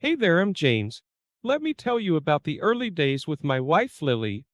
Hey there, I'm James. Let me tell you about the early days with my wife Lily.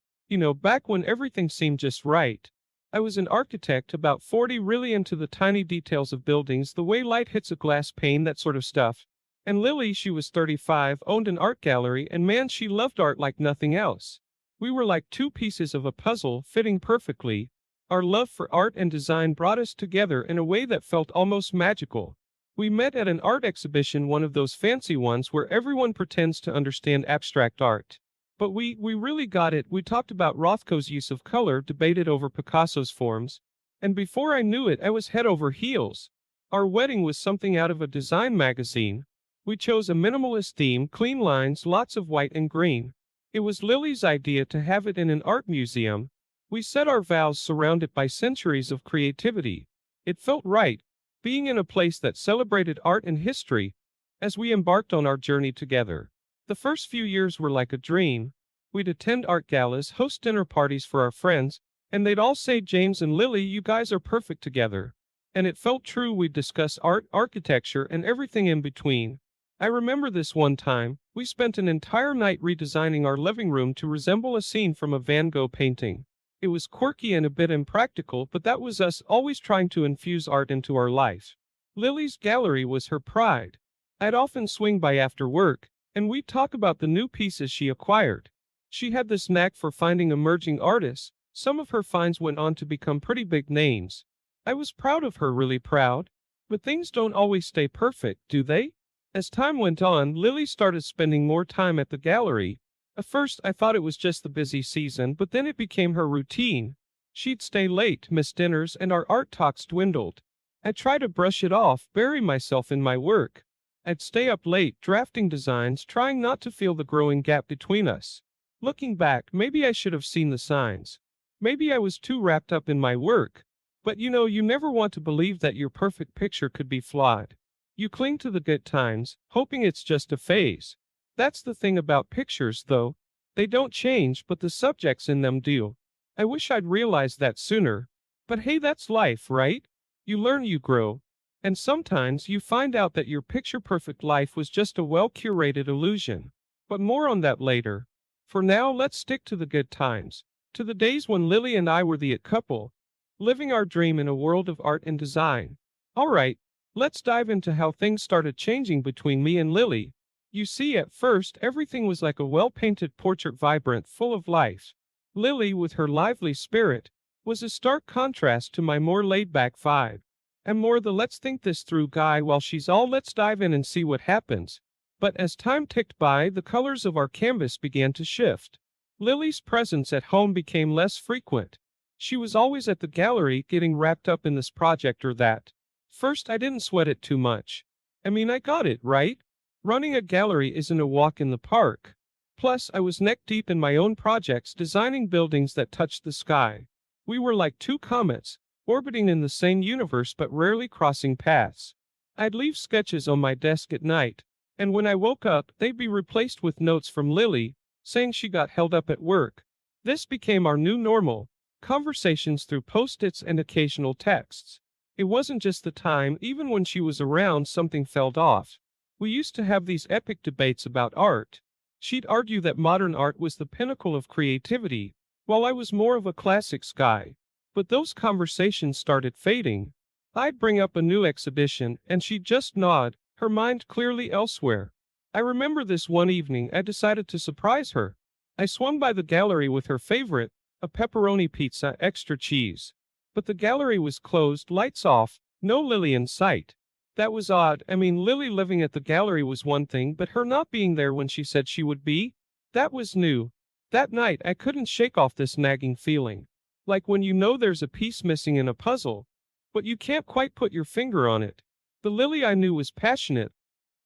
Back when everything seemed just right. I was an architect, about 40, really into the tiny details of buildings, the way light hits a glass pane, that sort of stuff. And Lily, she was 35, owned an art gallery, and man, she loved art like nothing else. We were like two pieces of a puzzle, fitting perfectly. Our love for art and design brought us together in a way that felt almost magical. We met at an art exhibition, one of those fancy ones where everyone pretends to understand abstract art. But we really got it. We talked about Rothko's use of color, debated over Picasso's forms, and before I knew it, I was head over heels. Our wedding was something out of a design magazine. We chose a minimalist theme, clean lines, lots of white and green. It was Lily's idea to have it in an art museum. We set our vows surrounded by centuries of creativity. It felt right, being in a place that celebrated art and history, as we embarked on our journey together. The first few years were like a dream. We'd attend art galas, host dinner parties for our friends, and they'd all say, "James and Lily, you guys are perfect together." And it felt true. We'd discuss art, architecture, and everything in between. I remember this one time, we spent an entire night redesigning our living room to resemble a scene from a Van Gogh painting. It was quirky and a bit impractical, but that was us, always trying to infuse art into our life. Lily's gallery was her pride. I'd often swing by after work, and we'd talk about the new pieces she acquired. She had this knack for finding emerging artists. Some of her finds went on to become pretty big names. I was proud of her, really proud. But things don't always stay perfect, do they? As time went on, Lily started spending more time at the gallery. At first, I thought it was just the busy season, but then it became her routine. She'd stay late, miss dinners, and our art talks dwindled. I'd try to brush it off, bury myself in my work. I'd stay up late, drafting designs, trying not to feel the growing gap between us. Looking back, maybe I should have seen the signs. Maybe I was too wrapped up in my work. But you never want to believe that your perfect picture could be flawed. You cling to the good times, hoping it's just a phase. That's the thing about pictures, though. They don't change, but the subjects in them do. I wish I'd realized that sooner. But hey, that's life, right? You learn, you grow. And sometimes you find out that your picture-perfect life was just a well-curated illusion. But more on that later. For now, let's stick to the good times. To the days when Lily and I were the it couple, living our dream in a world of art and design. Alright, let's dive into how things started changing between me and Lily. You see, at first, everything was like a well-painted portrait, vibrant, full of life. Lily, with her lively spirit, was a stark contrast to my more laid-back vibe. I'm more the let's think this through guy, while she's all let's dive in and see what happens. But as time ticked by, the colors of our canvas began to shift. Lily's presence at home became less frequent. She was always at the gallery, getting wrapped up in this project or that. First, I didn't sweat it too much. I got it, right? Running a gallery isn't a walk in the park. Plus, I was neck deep in my own projects, designing buildings that touched the sky. We were like two comets, orbiting in the same universe but rarely crossing paths. I'd leave sketches on my desk at night, and when I woke up, they'd be replaced with notes from Lily, saying she got held up at work. This became our new normal, conversations through post-its and occasional texts. It wasn't just the time, even when she was around, something felt off. We used to have these epic debates about art. She'd argue that modern art was the pinnacle of creativity, while I was more of a classics guy. But those conversations started fading. I'd bring up a new exhibition, and she'd just nod, her mind clearly elsewhere. I remember this one evening I decided to surprise her. I swung by the gallery with her favorite, a pepperoni pizza, extra cheese. But the gallery was closed, lights off, no Lily in sight. That was odd. Lily living at the gallery was one thing, but her not being there when she said she would be? That was new. That night, I couldn't shake off this nagging feeling. Like when you know there's a piece missing in a puzzle, but you can't quite put your finger on it. The Lily I knew was passionate,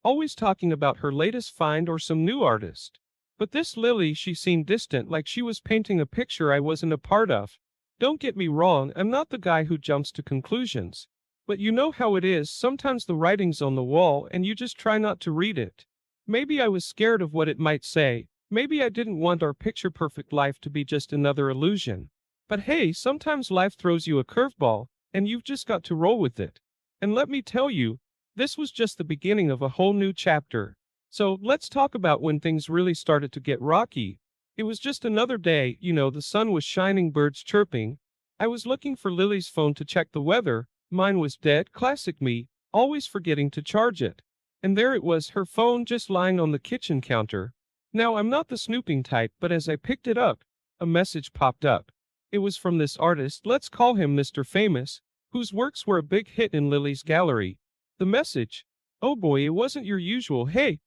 always talking about her latest find or some new artist. But this Lily, she seemed distant, like she was painting a picture I wasn't a part of. Don't get me wrong, I'm not the guy who jumps to conclusions. But you know how it is, sometimes the writing's on the wall and you just try not to read it. Maybe I was scared of what it might say. Maybe I didn't want our picture-perfect life to be just another illusion. But hey, sometimes life throws you a curveball, and you've just got to roll with it. And let me tell you, this was just the beginning of a whole new chapter. So let's talk about when things really started to get rocky. It was just another day, the sun was shining, birds chirping. I was looking for Lily's phone to check the weather. Mine was dead, classic me, always forgetting to charge it. And there it was, her phone just lying on the kitchen counter. Now, I'm not the snooping type, but as I picked it up, a message popped up. It was from this artist, let's call him Mr. Famous, whose works were a big hit in Lily's gallery. The message, oh boy, it wasn't your usual, hey,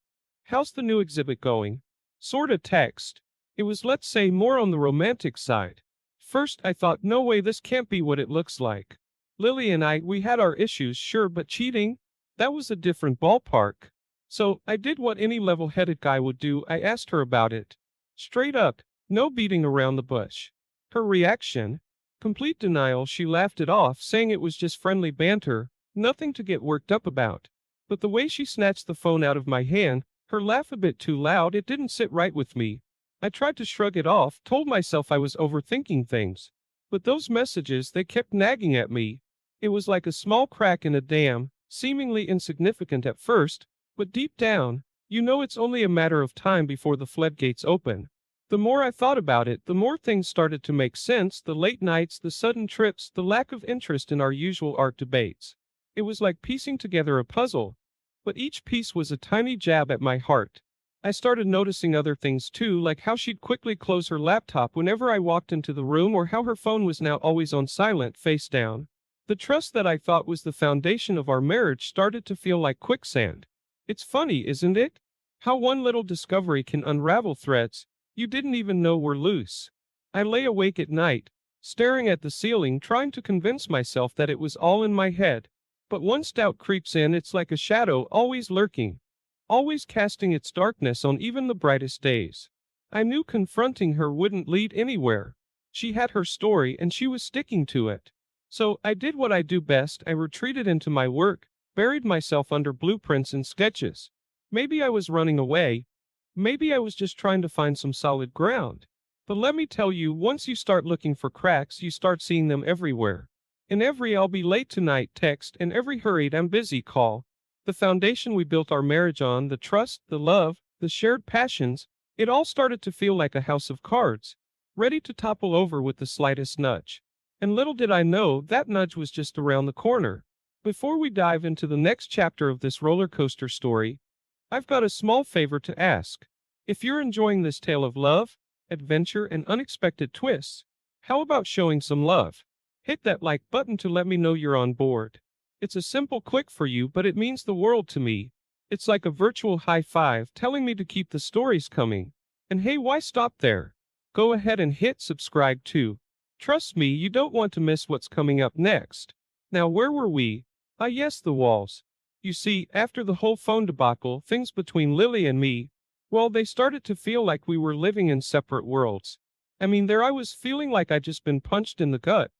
how's the new exhibit going? Sorta text. It was, let's say, more on the romantic side. First, I thought, no way, this can't be what it looks like. Lily and I, we had our issues, sure, but cheating? That was a different ballpark. So, I did what any level-headed guy would do, I asked her about it. Straight up, no beating around the bush. Her reaction? Complete denial. She laughed it off, saying it was just friendly banter, nothing to get worked up about. But the way she snatched the phone out of my hand, her laugh a bit too loud, it didn't sit right with me. I tried to shrug it off, told myself I was overthinking things. But those messages, they kept nagging at me. It was like a small crack in a dam, seemingly insignificant at first, but deep down, it's only a matter of time before the floodgates open. The more I thought about it, the more things started to make sense, the late nights, the sudden trips, the lack of interest in our usual art debates. It was like piecing together a puzzle. But each piece was a tiny jab at my heart. I started noticing other things too, like how she'd quickly close her laptop whenever I walked into the room, or how her phone was now always on silent, face down. The trust that I thought was the foundation of our marriage started to feel like quicksand. It's funny, isn't it? How one little discovery can unravel threads you didn't even know were loose. I lay awake at night, staring at the ceiling, trying to convince myself that it was all in my head. But once doubt creeps in, it's like a shadow, always lurking, always casting its darkness on even the brightest days. I knew confronting her wouldn't lead anywhere. She had her story and she was sticking to it. So I did what I do best, I retreated into my work, buried myself under blueprints and sketches. Maybe I was running away. Maybe I was just trying to find some solid ground. But let me tell you, once you start looking for cracks, you start seeing them everywhere. In every "I'll be late tonight" text and every hurried "I'm busy" call. The foundation we built our marriage on, the trust, the love, the shared passions, it all started to feel like a house of cards, ready to topple over with the slightest nudge. And little did I know, that nudge was just around the corner. Before we dive into the next chapter of this roller coaster story, I've got a small favor to ask. If you're enjoying this tale of love, adventure, and unexpected twists, how about showing some love? Hit that like button to let me know you're on board. It's a simple click for you, but it means the world to me. It's like a virtual high five telling me to keep the stories coming. And hey, why stop there? Go ahead and hit subscribe too. Trust me, you don't want to miss what's coming up next. Now, where were we? Ah, yes, the walls. You see, after the whole phone debacle, things between Lily and me, well, they started to feel like we were living in separate worlds. I mean, there I was feeling like I'd just been punched in the gut,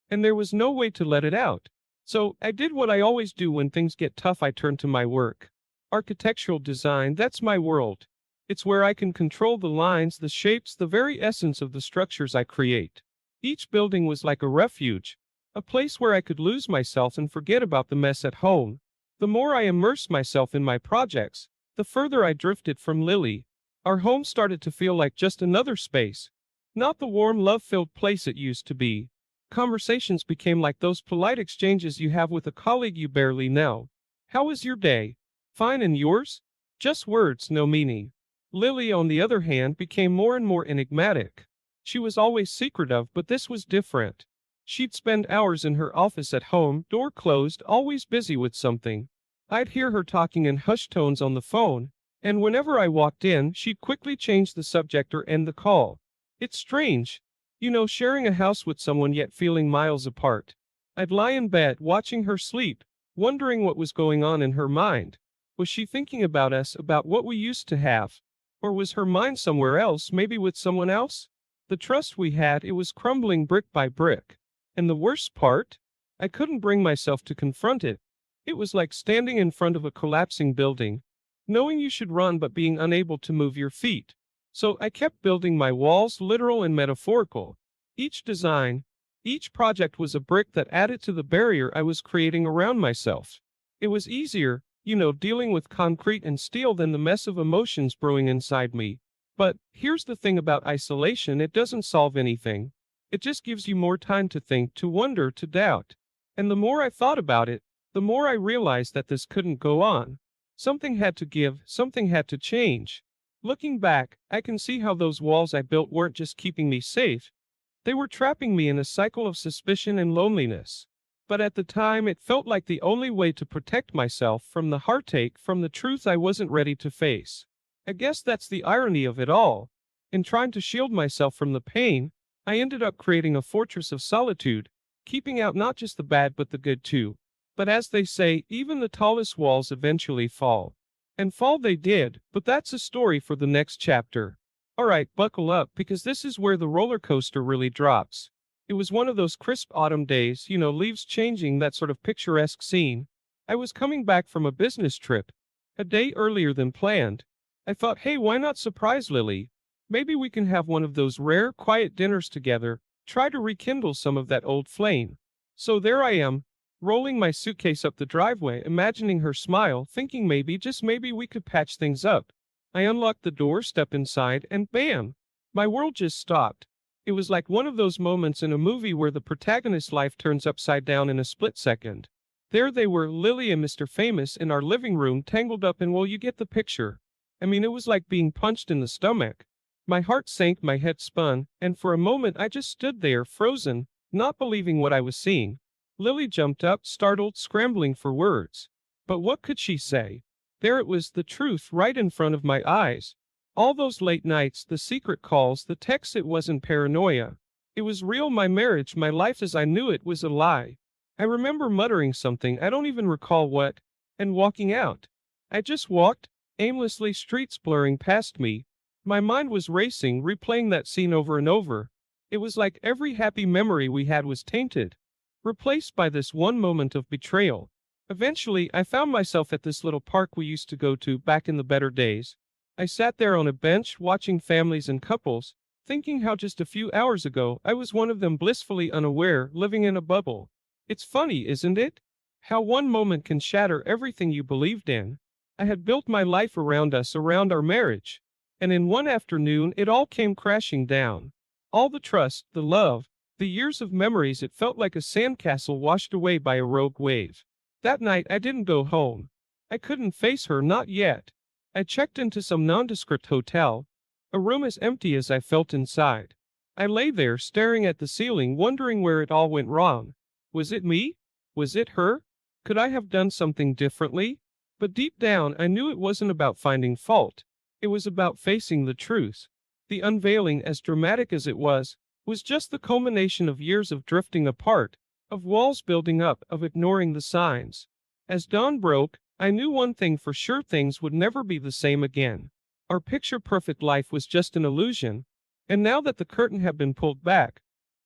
and there was no way to let it out. So, I did what I always do when things get tough. I turned to my work. Architectural design, that's my world. It's where I can control the lines, the shapes, the very essence of the structures I create. Each building was like a refuge, a place where I could lose myself and forget about the mess at home. The more I immersed myself in my projects, the further I drifted from Lily. Our home started to feel like just another space, not the warm, love-filled place it used to be. Conversations became like those polite exchanges you have with a colleague you barely know. How was your day? Fine, and yours? Just words, no meaning. Lily, on the other hand, became more and more enigmatic. She was always secretive, but this was different. She'd spend hours in her office at home, door closed, always busy with something. I'd hear her talking in hushed tones on the phone, and whenever I walked in, she'd quickly change the subject or end the call. It's strange, sharing a house with someone yet feeling miles apart. I'd lie in bed watching her sleep, wondering what was going on in her mind. Was she thinking about us, about what we used to have? Or was her mind somewhere else, maybe with someone else? The trust we had, it was crumbling brick by brick. And the worst part? I couldn't bring myself to confront it. It was like standing in front of a collapsing building, knowing you should run but being unable to move your feet. So I kept building my walls, literal and metaphorical. Each design, each project was a brick that added to the barrier I was creating around myself. It was easier, dealing with concrete and steel than the mess of emotions brewing inside me. But here's the thing about isolation, it doesn't solve anything. It just gives you more time to think, to wonder, to doubt. And the more I thought about it, the more I realized that this couldn't go on. Something had to give, something had to change. Looking back, I can see how those walls I built weren't just keeping me safe, they were trapping me in a cycle of suspicion and loneliness. But at the time, it felt like the only way to protect myself from the heartache, from the truth I wasn't ready to face. I guess that's the irony of it all. In trying to shield myself from the pain, I ended up creating a fortress of solitude, keeping out not just the bad but the good too. But as they say, even the tallest walls eventually fall. And fall they did, but that's a story for the next chapter. Alright, buckle up, because this is where the roller coaster really drops. It was one of those crisp autumn days, leaves changing, that sort of picturesque scene. I was coming back from a business trip, a day earlier than planned. I thought, hey, why not surprise Lily? Maybe we can have one of those rare, quiet dinners together, try to rekindle some of that old flame. So there I am, rolling my suitcase up the driveway, imagining her smile, thinking maybe, just maybe, we could patch things up. I unlocked the door, stepped inside, and bam! My world just stopped. It was like one of those moments in a movie where the protagonist's life turns upside down in a split second. There they were, Lily and Mr. Famous, in our living room, tangled up, and well, you get the picture. It was like being punched in the stomach. My heart sank, my head spun, and for a moment I just stood there, frozen, not believing what I was seeing. Lily jumped up, startled, scrambling for words. But what could she say? There it was, the truth, right in front of my eyes. All those late nights, the secret calls, the texts, it wasn't paranoia. It was real. My marriage, my life as I knew it, was a lie. I remember muttering something, I don't even recall what, and walking out. I just walked, aimlessly, streets blurring past me. My mind was racing, replaying that scene over and over. It was like every happy memory we had was tainted, replaced by this one moment of betrayal. Eventually, I found myself at this little park we used to go to back in the better days. I sat there on a bench, watching families and couples, thinking how just a few hours ago I was one of them, blissfully unaware, living in a bubble. It's funny, isn't it? How one moment can shatter everything you believed in. I had built my life around us, around our marriage. And in one afternoon, it all came crashing down. All the trust, the love, the years of memories, it felt like a sandcastle washed away by a rogue wave. That night I didn't go home. I couldn't face her, not yet. I checked into some nondescript hotel, a room as empty as I felt inside. I lay there, staring at the ceiling, wondering where it all went wrong. Was it me? Was it her? Could I have done something differently? But deep down, I knew it wasn't about finding fault. It was about facing the truth. The unveiling, as dramatic as it was just the culmination of years of drifting apart, of walls building up, of ignoring the signs. As dawn broke, I knew one thing for sure: things would never be the same again. Our picture-perfect life was just an illusion, and now that the curtain had been pulled back,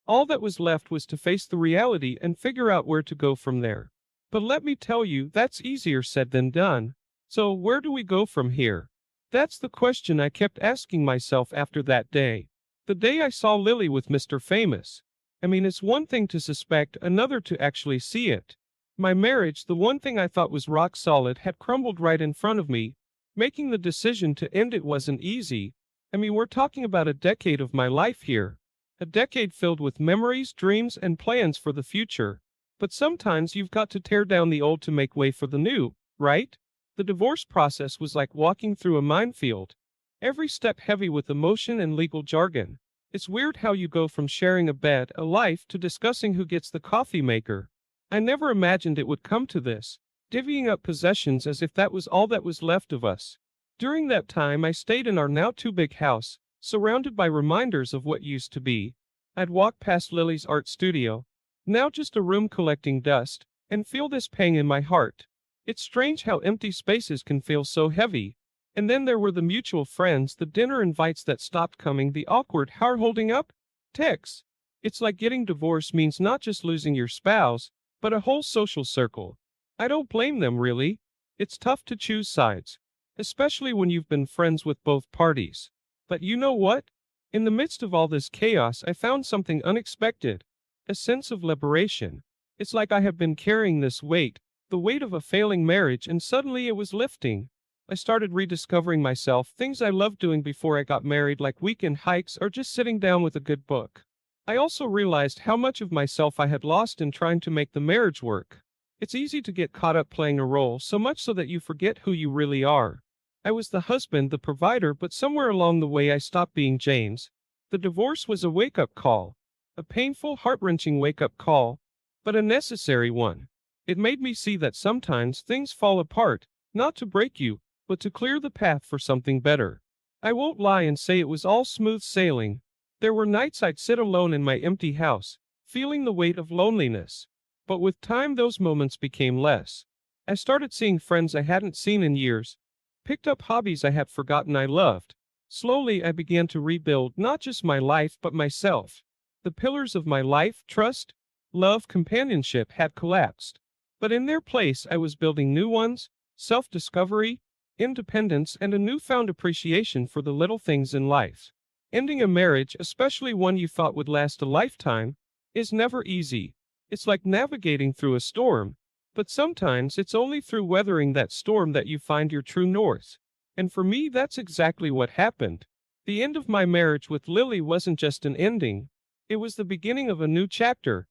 all that was left was to face the reality and figure out where to go from there. But let me tell you, that's easier said than done. So where do we go from here? That's the question I kept asking myself after that day. The day I saw Lily with Mr. Famous. It's one thing to suspect, another to actually see it. My marriage, the one thing I thought was rock solid, had crumbled right in front of me. Making the decision to end it wasn't easy. We're talking about a decade of my life here. A decade filled with memories, dreams, and plans for the future. But sometimes you've got to tear down the old to make way for the new, right? The divorce process was like walking through a minefield. Every step heavy with emotion and legal jargon. It's weird how you go from sharing a bed, a life, to discussing who gets the coffee maker. I never imagined it would come to this, divvying up possessions as if that was all that was left of us. During that time, I stayed in our now too big house, surrounded by reminders of what used to be. I'd walk past Lily's art studio, now just a room collecting dust, and feel this pang in my heart. It's strange how empty spaces can feel so heavy. And then there were the mutual friends, the dinner invites that stopped coming, the awkward "how are holding up?" texts. It's like getting divorced means not just losing your spouse, but a whole social circle. I don't blame them, really. It's tough to choose sides, especially when you've been friends with both parties. But you know what? In the midst of all this chaos, I found something unexpected. A sense of liberation. It's like I have been carrying this weight, the weight of a failing marriage, and suddenly it was lifting. I started rediscovering myself, things I loved doing before I got married, like weekend hikes or just sitting down with a good book. I also realized how much of myself I had lost in trying to make the marriage work. It's easy to get caught up playing a role, so much so that you forget who you really are. I was the husband, the provider, but somewhere along the way I stopped being James. The divorce was a wake-up call. A painful, heart-wrenching wake-up call, but a necessary one. It made me see that sometimes things fall apart, not to break you, but to clear the path for something better. I won't lie and say it was all smooth sailing. There were nights I'd sit alone in my empty house, feeling the weight of loneliness. But with time those moments became less. I started seeing friends I hadn't seen in years, picked up hobbies I had forgotten I loved. Slowly I began to rebuild not just my life but myself. The pillars of my life, trust, love, companionship, had collapsed. But in their place I was building new ones, self-discovery, independence, and a newfound appreciation for the little things in life. Ending a marriage, especially one you thought would last a lifetime, is never easy. It's like navigating through a storm, but sometimes it's only through weathering that storm that you find your true north. And for me, that's exactly what happened. The end of my marriage with Lily wasn't just an ending, it was the beginning of a new chapter,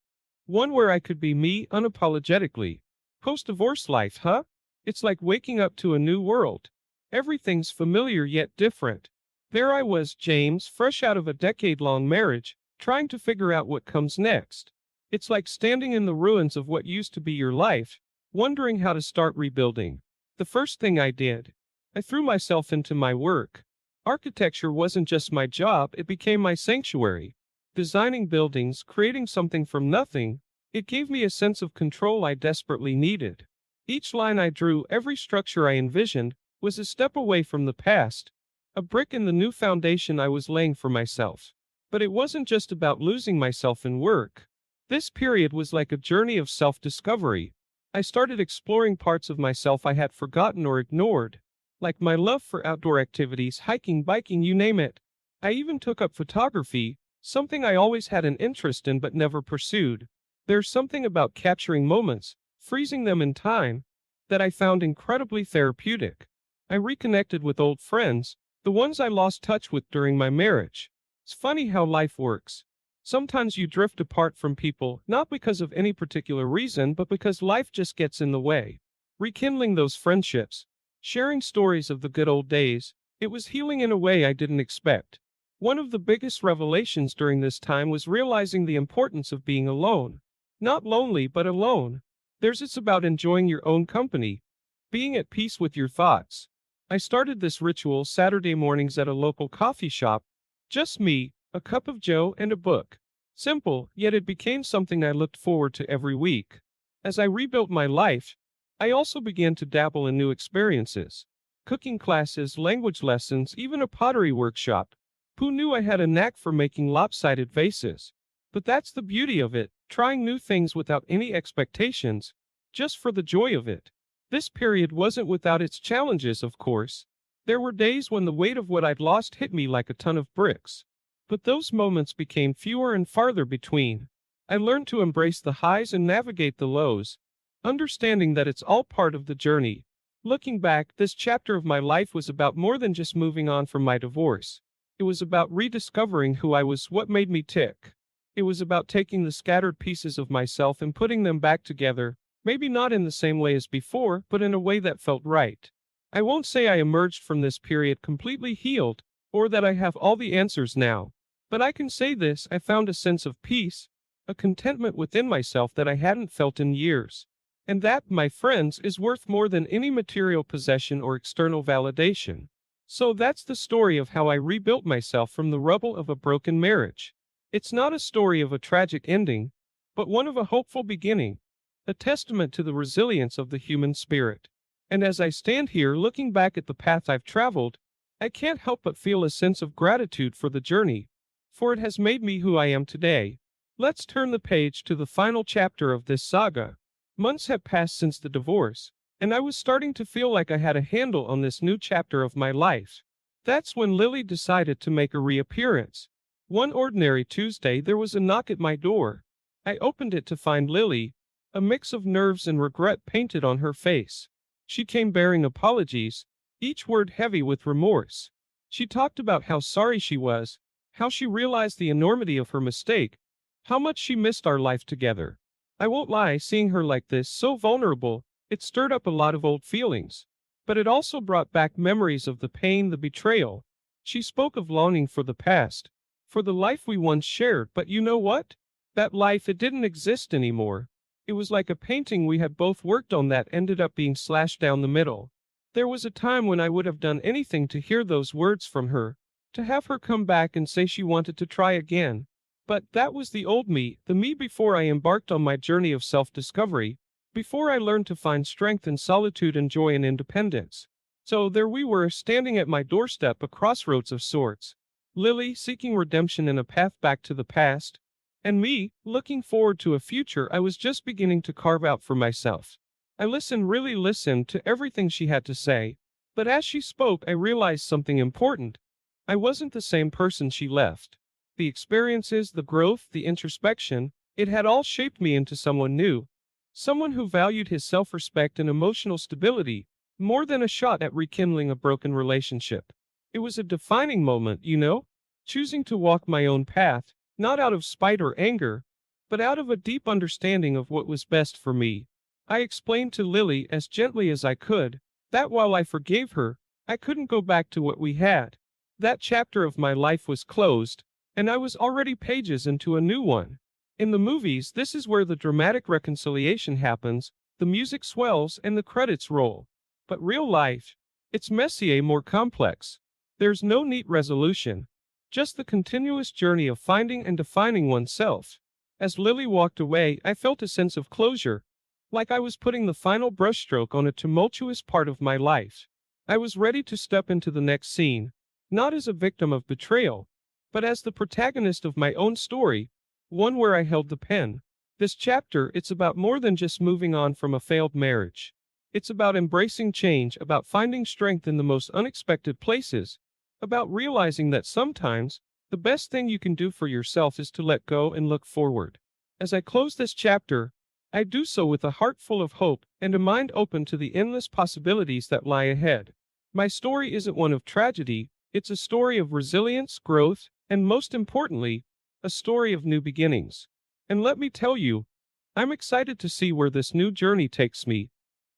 one where I could be me unapologetically. Post-divorce life, huh? It's like waking up to a new world. Everything's familiar yet different. There I was, James, fresh out of a decade-long marriage, trying to figure out what comes next. It's like standing in the ruins of what used to be your life, wondering how to start rebuilding. The first thing I did, I threw myself into my work. Architecture wasn't just my job, it became my sanctuary. Designing buildings, creating something from nothing, it gave me a sense of control I desperately needed. Each line I drew, every structure I envisioned, was a step away from the past, a brick in the new foundation I was laying for myself. But it wasn't just about losing myself in work. This period was like a journey of self-discovery. I started exploring parts of myself I had forgotten or ignored, like my love for outdoor activities, hiking, biking, you name it. I even took up photography, something I always had an interest in but never pursued. There's something about capturing moments, freezing them in time, that I found incredibly therapeutic. I reconnected with old friends, the ones I lost touch with during my marriage. It's funny how life works. Sometimes you drift apart from people, not because of any particular reason, but because life just gets in the way. Rekindling those friendships, sharing stories of the good old days, it was healing in a way I didn't expect. One of the biggest revelations during this time was realizing the importance of being alone. Not lonely, but alone. It's about enjoying your own company, being at peace with your thoughts. I started this ritual Saturday mornings at a local coffee shop. Just me, a cup of joe, and a book. Simple, yet it became something I looked forward to every week. As I rebuilt my life, I also began to dabble in new experiences. Cooking classes, language lessons, even a pottery workshop. Who knew I had a knack for making lopsided vases? But that's the beauty of it, trying new things without any expectations, just for the joy of it. This period wasn't without its challenges, of course. There were days when the weight of what I'd lost hit me like a ton of bricks. But those moments became fewer and farther between. I learned to embrace the highs and navigate the lows, understanding that it's all part of the journey. Looking back, this chapter of my life was about more than just moving on from my divorce. It was about rediscovering who I was, what made me tick. It was about taking the scattered pieces of myself and putting them back together, maybe not in the same way as before, but in a way that felt right. I won't say I emerged from this period completely healed, or that I have all the answers now. But I can say this, I found a sense of peace, a contentment within myself that I hadn't felt in years. And that, my friends, is worth more than any material possession or external validation. So that's the story of how I rebuilt myself from the rubble of a broken marriage. It's not a story of a tragic ending, but one of a hopeful beginning, a testament to the resilience of the human spirit. And as I stand here looking back at the path I've traveled, I can't help but feel a sense of gratitude for the journey, for it has made me who I am today. Let's turn the page to the final chapter of this saga. Months have passed since the divorce, and I was starting to feel like I had a handle on this new chapter of my life. That's when Lily decided to make a reappearance. One ordinary Tuesday there was a knock at my door. I opened it to find Lily, a mix of nerves and regret painted on her face. She came bearing apologies, each word heavy with remorse. She talked about how sorry she was, how she realized the enormity of her mistake, how much she missed our life together. I won't lie, seeing her like this, so vulnerable, it stirred up a lot of old feelings. But it also brought back memories of the pain, the betrayal. She spoke of longing for the past, for the life we once shared, but you know what? That life, it didn't exist anymore. It was like a painting we had both worked on that ended up being slashed down the middle. There was a time when I would have done anything to hear those words from her, to have her come back and say she wanted to try again. But that was the old me, the me before I embarked on my journey of self-discovery, before I learned to find strength in solitude and joy in independence. So there we were, standing at my doorstep, a crossroads of sorts. Lily seeking redemption and a path back to the past, and me looking forward to a future I was just beginning to carve out for myself. I listened, really listened to everything she had to say, but as she spoke I realized something important. I wasn't the same person she left. The experiences, the growth, the introspection, it had all shaped me into someone new. Someone who valued his self-respect and emotional stability more than a shot at rekindling a broken relationship. It was a defining moment, you know? Choosing to walk my own path, not out of spite or anger, but out of a deep understanding of what was best for me. I explained to Lily as gently as I could that while I forgave her, I couldn't go back to what we had. That chapter of my life was closed, and I was already pages into a new one. In the movies, this is where the dramatic reconciliation happens, the music swells and the credits roll. But real life, it's messier, more complex. There's no neat resolution, just the continuous journey of finding and defining oneself. As Lily walked away, I felt a sense of closure, like I was putting the final brushstroke on a tumultuous part of my life. I was ready to step into the next scene, not as a victim of betrayal, but as the protagonist of my own story, one where I held the pen. This chapter, it's about more than just moving on from a failed marriage. It's about embracing change, about finding strength in the most unexpected places, about realizing that sometimes, the best thing you can do for yourself is to let go and look forward. As I close this chapter, I do so with a heart full of hope and a mind open to the endless possibilities that lie ahead. My story isn't one of tragedy, it's a story of resilience, growth, and most importantly, a story of new beginnings. And let me tell you, I'm excited to see where this new journey takes me.